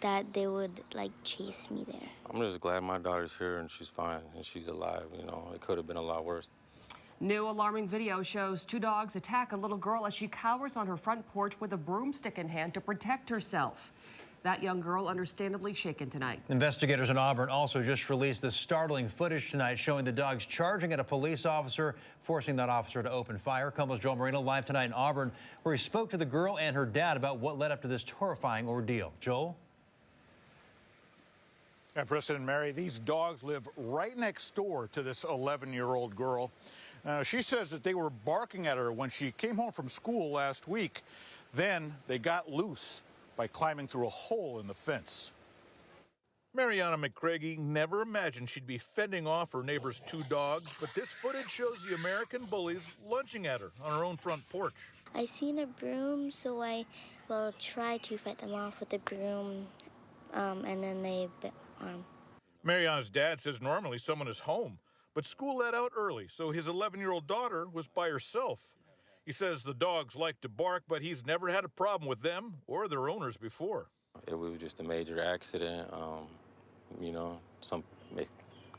that they would like chase me there. I'm just glad my daughter's here and she's fine and she's alive. You know, it could have been a lot worse. New alarming video shows two dogs attack a little girl as she cowers on her front porch with a broomstick in hand to protect herself. That young girl understandably shaken tonight. Investigators in Auburn also just released the startling footage tonight showing the dogs charging at a police officer, forcing that officer to open fire. KOMO's Joel Marino live tonight in Auburn, where he spoke to the girl and her dad about what led up to this horrifying ordeal. Joel? And Preston and Mary, these dogs live right next door to this 11-year-old girl. She says that they were barking at her when she came home from school last week. Then they got loose by climbing through a hole in the fence. Mariana McCraggy never imagined she'd be fending off her neighbor's two dogs, but this footage shows the American bullies lunging at her on her own front porch. I seen a broom, so I will try to fight them off with the broom, and then they bit my arm. Mariana's dad says normally someone is home, but school let out early, so his 11-year-old daughter was by herself. He says the dogs like to bark, but he's never had a problem with them or their owners before. It was just a major accident. You know,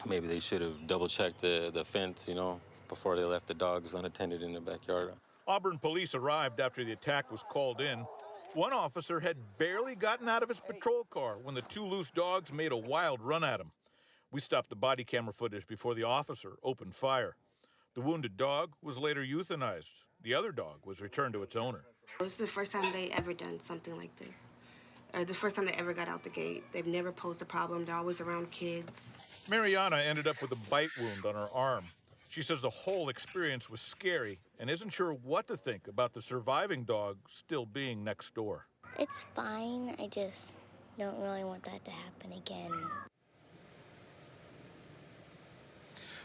maybe they should have double-checked the fence, you know, before they left the dogs unattended in the backyard. Auburn police arrived after the attack was called in. One officer had barely gotten out of his patrol car when the two loose dogs made a wild run at him. We stopped the body camera footage before the officer opened fire. The wounded dog was later euthanized. The other dog was returned to its owner. This is the first time they ever done something like this. Or the first time they ever got out the gate. They've never posed a problem. They're always around kids. Mariana ended up with a bite wound on her arm. She says the whole experience was scary and isn't sure what to think about the surviving dog still being next door. It's fine. I just don't really want that to happen again.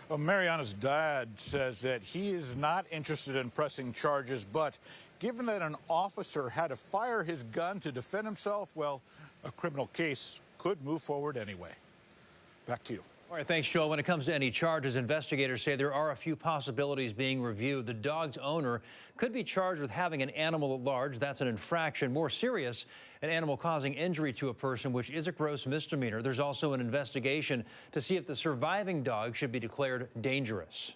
Well, Mariana's dad says that he is not interested in pressing charges, but given that an officer had to fire his gun to defend himself, well, a criminal case could move forward anyway. Back to you. All right, thanks, Joel. When it comes to any charges, investigators say there are a few possibilities being reviewed. The dog's owner could be charged with having an animal at large. That's an infraction. More serious, an animal causing injury to a person, which is a gross misdemeanor. There's also an investigation to see if the surviving dog should be declared dangerous.